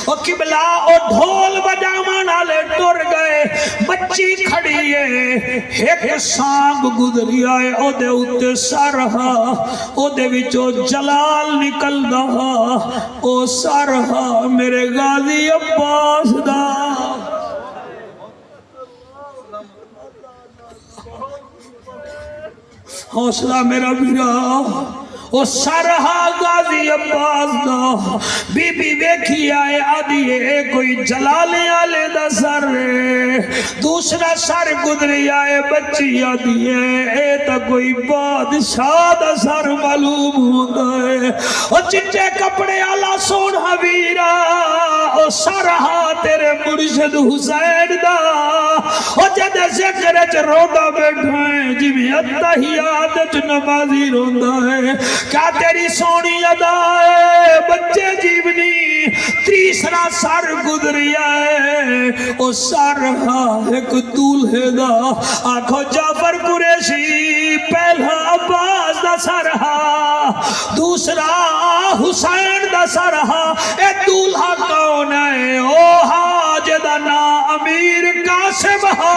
Speaker 1: اور قبلہ اور ڈھول بجامان آلے ٹر گئے بچی کھڑی ہے ایک سانگ گدری آئے او دے اتے سارہا او دے وچو جلال نکل دہا او سارہا میرے غازی عباس دا حوصلہ میرا بیرا او سرہا غازی عباس دا بی بی ویکھی آئے آدھیے کوئی جلالے آلے دا سر دوسرا سر گدری آئے بچی آدھیے اے تا کوئی بادشاہ دا سر معلوم ہوتا ہے او چچے کپڑے آلہ سون حویرہ او سرہا تیرے مرشد حسین دا او جدے ذکر چ روندہ بیٹھائیں جی میں اتحیات چ نمازی روندہ ہے کیا تیری سونی ادا ہے بچے جیونی تیسرا سر گدری ہے او سرہا ایک دولہے دا آنکھو جعفر قریشی پہلا عباس دا سرہا دوسرا حسین دا سرہا اے دولہا کون ہے او حاجدہ نا امیر قاسم ہا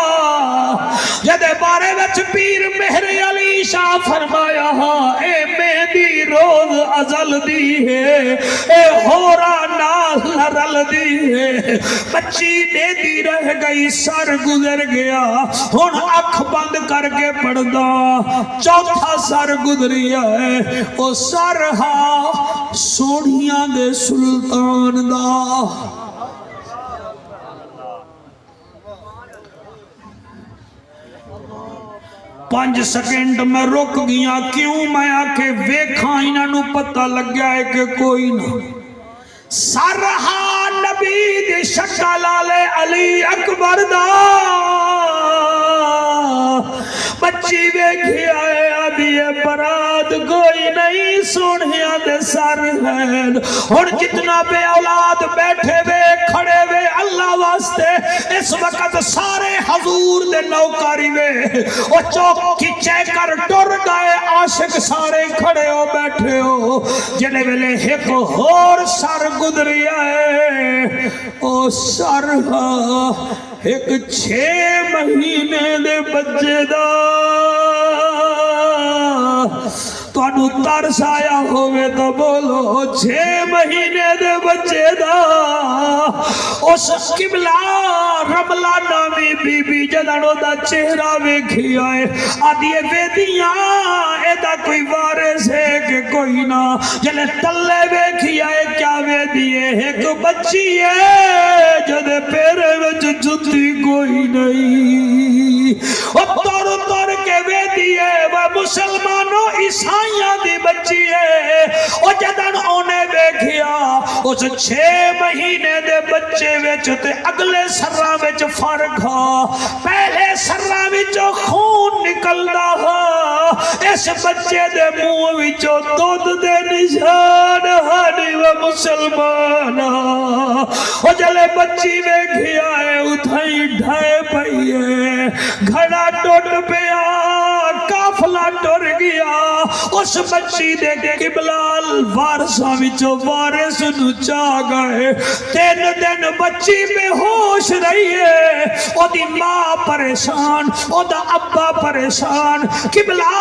Speaker 1: جدے بارے وچ پیر مہر علی شاہ فرمایا ہا اے مہدی روز ازل دی ہے اے ہورا نال رل دی ہے بچی دے دی رہ گئی سر گزر گیا ہن اکھ بند کر کے پڑھدا چوتھا سر گزریا ہے او سرہا سونیاں دے سلطان دا 5 سیکنڈ میں رک گیا کیوں میں آکے ویکھاں انہوں پتہ لگ گیا ہے کہ کوئی نہ سرہا نبی دی شکل آلے علی اکبر دا بچی ویکھی آئے آدھی برات کوئی نہیں سونیا دے سر ہے ہن جتنا بے اولاد بیٹھے وے کھڑے وے اللہ واسطے اس وقت سارے حضور دے نوکاری وے او چوکی چیک کر ٹر گئے عاشق سارے کھڑے ہو بیٹھے ہو جنے ویلے ایک اور سر گزری ہے او سر ایک 6 مہینے دے بچے دا تو انو ترس آیا ہوئے تو بولو 6 مہینے دے بچے دا اس قبلہ رملہ نامی بی بی جدانو دا چہرہ ویکھی آئے آدھیے ویدیاں ایدہ کوئی وارث ہے کہ کوئی نہ جلے تلے ویکھی آئے کیا ویدیے ایک بچی ہے جدے پیرے وچ جتی کوئی نہیں اور تور کے ویدیے وہ مسلمانوں عیسائیاں دی بچی ہے اور جدن اونے ویکھیا اس 6 مہینے دے بچے وچ تے اگلے سراں وچ فرق ہا پہلے سراں وچوں خون نکلدا ہا اس بچے دے منہ وچوں دودھ دے نشان ہانی و مسلمان او جلے بچی ویکھیا ہے اتھائی ڈھائے پئی ہے گھڑا ٹوٹ پیا کافلا ٹر گیا اس بچی دے قبلال وارثاں وچوں وارث نو چا گئے 3 دن بچی بے ہوش رہی ہے او دی ماں پریشان او دا ابا پریشان قبلہ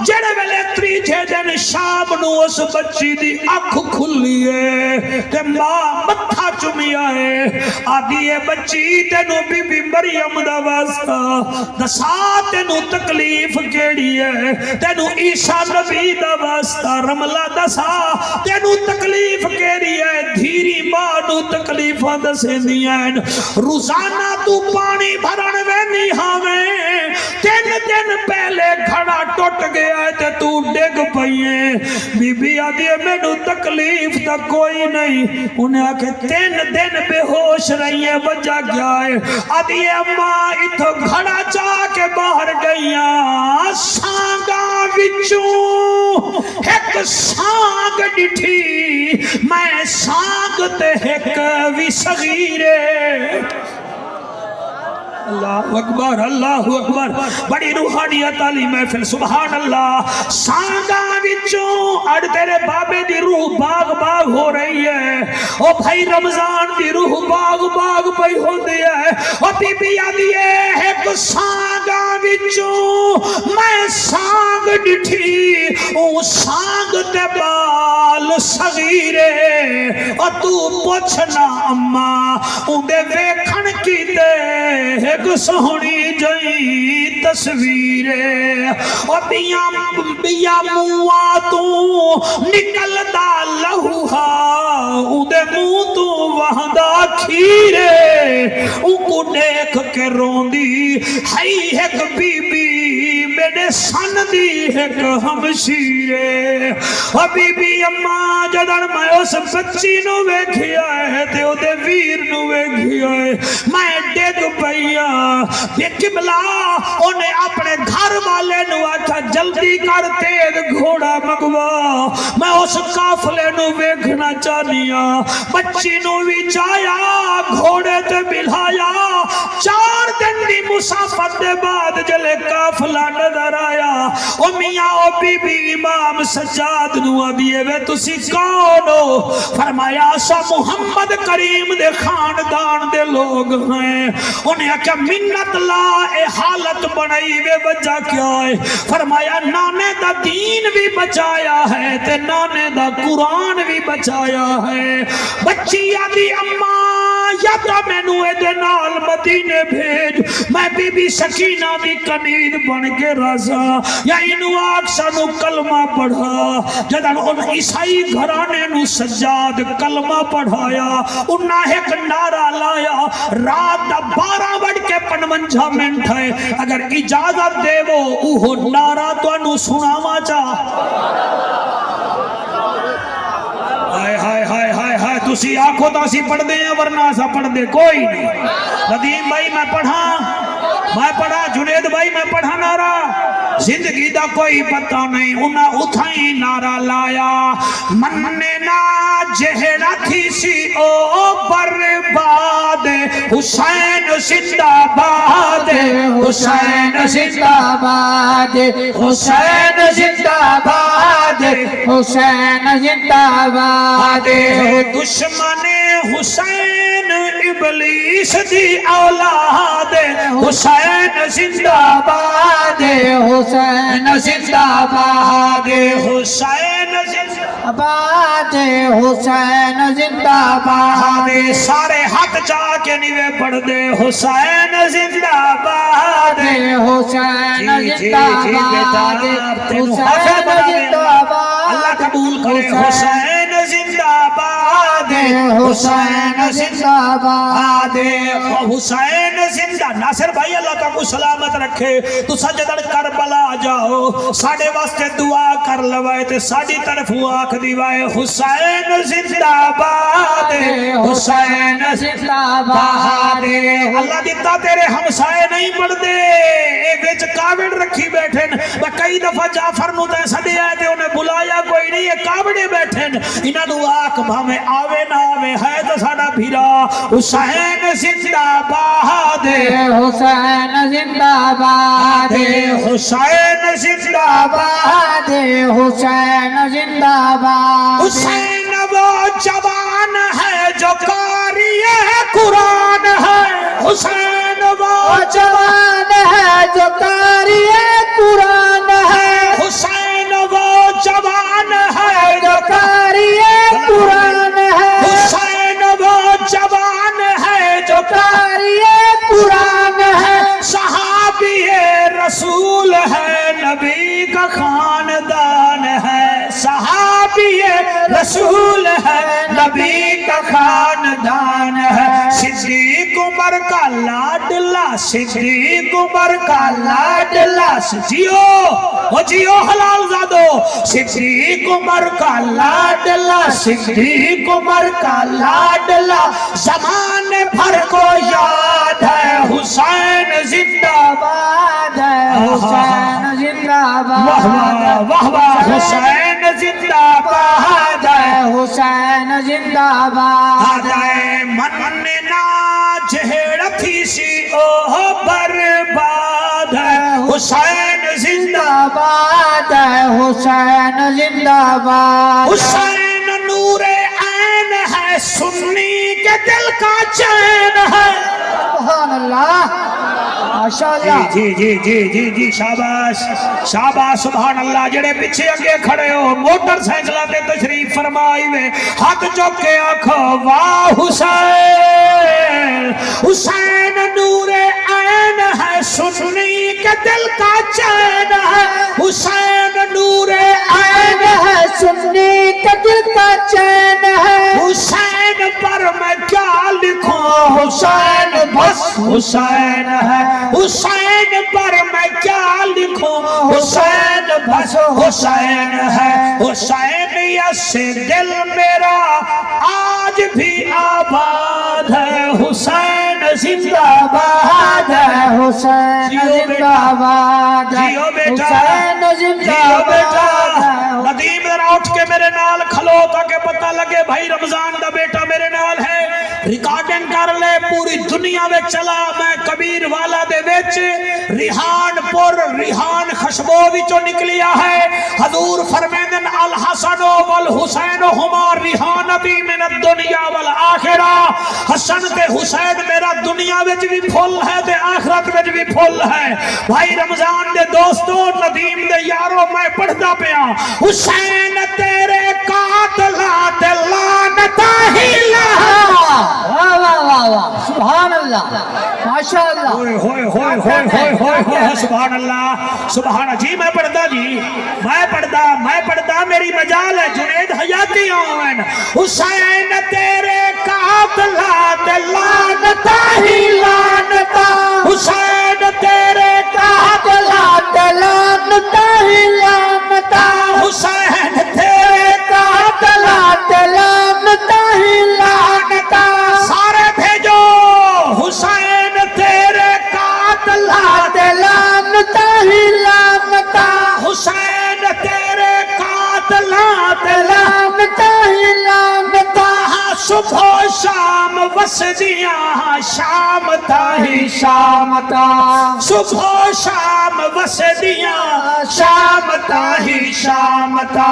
Speaker 1: جڑے ویلے 3 دن شام نو اس بچی دی اکھ کھلی ہے تے ماں متھا چمیا ہے آدھی ہے بچی تینو بی بی مریم دا واسطہ دسا تینو تکلیف کیڑی ہے تینو عیسیٰ نبی دا واسطہ رملہ دسا تینو تکلیف کیڑی ہے دھیری ماں نو تکلیفاں دسے دیاں روزانہ تو پانی بھرن وینی ہمیں 3 دن پہلے گھڑا ٹوٹ گیا ہے تے تو ڈگ پئیے بی بی آدھی ہے میں نو تکلیف تا کوئی نہیں انہیں آکے 3 دن بے ہوش رہی ہے وجہ کیا ہے آدھی ہے اماں اتھو گھڑا چاہ کے باہر گئیاں سانگا وچوں ایک سانگ ڈٹھی میں سانگ تے ایک وی صغیرے اللہ اکبر اللہ اکبر بڑی روحانیت علی محفل سبحان اللہ سانگا وچوں اڑ تیرے بابے دی روح باغ باغ ہو رہی ہے او بھائی رمضان دی روح باغ باغ پئی ہوندی ہے او بی بی آدھی ہے ایک سانگا وچوں میں سانگ ڈٹھی او سانگ تے بال صغیرے او تو پوچھنا اماں اندے ویکھن کی دے ایک سہنی جئی تصویریں اور بیا موا تو نکل دا لہوہا اندے منہ تو وہاں کھیرے ان کو دیکھ کے روندی ہائی ایک بی بی میرے سن دی ایک ہمشیرے اور بی بی اماں جدن میں اس بچی نو ویکھیا ہے تے او دے ویر نو ویکھیا ہے میں ڈگ پئیا بے قبلہ انہیں اپنے گھر والے نو آکھا جلدی کر تیز گھوڑا مگوا میں اس قافلے نو ویکھنا چاہنیا بچی نو بھی چایا گھوڑے تے بلھایا 4 دن دی مسافت دے بعد جلے قافلہ نظر آیا او میاں او بی بی امام سجاد نو آدھیے وے تسی کون ہو فرمایا سا محمد کریم دے خاندان دے لوگ ہیں انہیں کیا منت لا اے حالت بنائی وے وجہ کیا ہے فرمایا نانے دا دین بھی بچایا ہے تے نانے دا قرآن بھی بچایا ہے بچی آدھی اماں یا تا میں نو دے نال مدینے بھیج میں بی بی سکینہ دی کنید بن کے رضا یا انو آگ سانو کلمہ پڑھا جدن ان عیسائی گھرانے نو سجاد کلمہ پڑھایا انہا ایک نعرہ لایا رات دا 12 بڑھ کے 55 منٹ ہے اگر اجازت دے وہ اوہ نعرہ تو انو سناوا چاہ ہائے ہائے ہائے ہائے ہائے تسی آنکھوں تو اسی پڑھ دیں ورنہ سا پڑھ دے کوئی نہیں ندیم بھائی میں پڑھا جنید بھائی میں پڑھا نعرہ زندگی دا کوئی پتہ نہیں انہاں اتھائیں نعرہ لایا مننے نا جہڑا تھی سی او برباد حسین زندہ باد حسین زندہ
Speaker 2: باد حسین زندہ باد حسین زندہ باد
Speaker 1: دشمن حسین ابلیس دی اولاد حسین زندہ باد
Speaker 2: حسین زندہ باد
Speaker 1: حسین زندہ
Speaker 2: باد حسین زندہ باد
Speaker 1: سارے ہاتھ جا کے نیوے پڑھ دے حسین زندہ باد
Speaker 2: حسین زندہ باد حسین زندہ باد
Speaker 1: اللہ قبول کرے حسین زندہ باد
Speaker 2: حسین زندہ باد
Speaker 1: حسین زندہ ناصر بھائی اللہ کا کو سلامت رکھے تو سجدڑ کربلا جاؤ ساڑھے واسطے دعا کر لوائے تے ساڑھی طرف آنکھ دیوائے حسین زندہ باد حسین
Speaker 2: زندہ باد
Speaker 1: اللہ دیتا تیرے ہمسائے نہیں پڑھ دے ایک ویچ کابڑ رکھی بیٹھن کئی دفعہ جعفر نو تے سڑے آئے تے انہیں بلایا کوئی نہیں یہ کابڑے بیٹھن انہاں نو آنکھ بھامے آوے نہ آوے ہے تو ساڑا بھیرا حسین زندہ باد
Speaker 2: حسین زندہ باد
Speaker 1: حسین زندہ باد
Speaker 2: حسین زندہ باد
Speaker 1: حسین وہ جوان ہے جو قاری قرآن ہے حسین وہ
Speaker 2: جوان ہے جو قاری قرآن ہے
Speaker 1: حسین وہ جوان ہے جو
Speaker 2: قاری قرآن ہے
Speaker 1: حسین وہ جوان ہے جو
Speaker 2: قاری قرآن ہے
Speaker 1: صحابی رسول ہے نبی کا خاندان ہے صحابی رسول ہے نبی کا خاندان ہے صدیق عمر کا لاڈلا صدیق عمر کا لاڈلا جیو حلال زادو صدیق عمر کا لاڈلا صدیق عمر کا لاڈلا زمانے بھر کو یاد ہے حسین زندہ
Speaker 2: باد حسین زندہ
Speaker 1: واہ واہ
Speaker 2: باد
Speaker 1: واہ واہ حسین زندہ باد
Speaker 2: حسین زندہ باد
Speaker 1: مننا جہڑا تھی سی او برباد حسین زندہ
Speaker 2: باد حسین زندہ باد
Speaker 1: حسین نور عین ہے سنی کے دل کا چین ہے
Speaker 2: سبحان اللہ ماشاءاللہ
Speaker 1: جی جی جی جی جی شاباش شاباش سبحان اللہ جڑے پیچھے اگے کھڑے ہو موٹر سائیکل تے تشریف فرمائی وے ہاتھ چوک کے آکھو واہ حسین حسین نور عین ہے سنی کے دل کا چین ہے حسین نور عین
Speaker 2: ہے سنی کے دل کا چین ہے
Speaker 1: حسین پر میں کیا لکھوں حسین بس حسین ہے حسین پر میں کیا لکھوں حسین بس حسین ہے حسین سے دل میرا آج بھی آباد ہے حسین زندہ باد ہے
Speaker 2: حسین زندہ باد
Speaker 1: جیو بیٹا
Speaker 2: حسین زندہ
Speaker 1: جیو بیٹا
Speaker 2: باد
Speaker 1: ندیم ذرا اٹھ کے میرے نال کھلو تاکہ پتہ لگے بھائی رمضان دا بیٹا میرے نال ہے ریکارڈنگ کر لے پوری دنیا میں چلا میں کبیر والا دے وچ ریحان پور ریحان خشبو وچوں نکلیا ہے حضور فرمیندن الحسن والحسین ہما ریحانتی من الدنیا والآخرہ حسن تے حسین میرا دنیا وچ بھی پھول ہے تے آخرت وچ بھی پھول ہے بھائی رمضان دے دوستو ندیم دے یارو میں پڑھدا پیا حسین تیرے قاتلات لعنتا ہی لہا
Speaker 2: واہ واہ واہ واہ سبحان اللہ ماشاءاللہ
Speaker 1: ہوئے ہوئے ہوئے ہوئے ہوئے ہوئے ہوئے سبحان اللہ سبحان جی میں پڑھدا میری مجال ہے جنید حیاتی آمین حسین تیرے قاتلات لعنتا ہی لعنتا حسین تیرے قاتلات
Speaker 2: لعنتا ہی لعنتا
Speaker 1: حسین تیرے
Speaker 2: قاتلات لعنتا ہی لعنتا
Speaker 1: سارے بھیجو حسین تیرے قاتلات
Speaker 2: لعنتا ہی لعنتا
Speaker 1: صبح شام وسدیاں شام تاہی
Speaker 2: شام تا
Speaker 1: صبح شام وسدیاں شام تاہی شام تا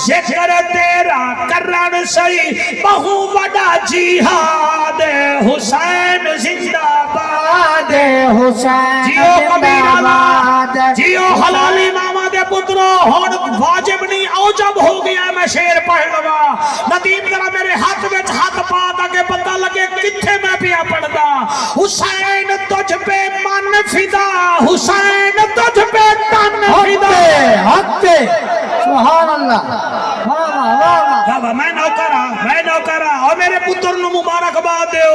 Speaker 1: ذکر تیرا کرن سئی بہو وڈا جہاد حسین زندہ باد
Speaker 2: حسین
Speaker 1: جیو کبیر
Speaker 2: زندہ باد
Speaker 1: جیو حلالی ماما دے پترو ہون واجب نہیں اوجب ہو گیا ہے میں شیر پڑھ لگا ندیم ذرا میرے ہاتھ وچ ہاتھ پا تاکہ پتہ لگے کتھے میں پیا پڑھدا حسین تجھ پہ من فدا حسین تجھ پہ تن فدا
Speaker 2: حق پہ سبحان اللہ واہ واہ واہ
Speaker 1: بابا میں نوکرا او میرے پتر نو مبارکباد دیو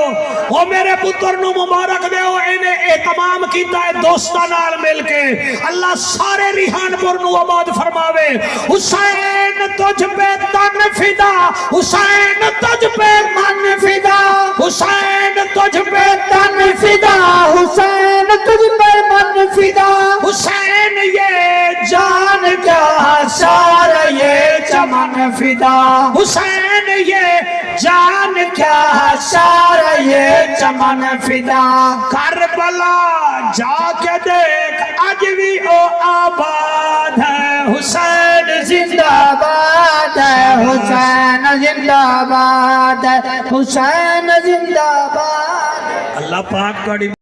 Speaker 1: او میرے پتر نو مبارک دیو انہیں اہتمام کیتا ہے دوستاں نال مل کے اللہ سارے ریحان پور نو آباد فرماوے حسین تجھ پہ تن فدا حسین تجھ پہ من فدا حسین تجھ پہ تن فدا
Speaker 2: حسین تجھ پہ من فدا
Speaker 1: حسین یہ جان کیا سارا یہ چمن فدا حسین یہ جان کیا سارا یہ چمن فدا کربلا جا کے دیکھ آج بھی او آباد ہے حسین
Speaker 2: زندہ باد ہے حسین زندہ باد ہے حسین زندہ باد
Speaker 1: اللہ پاک بڑی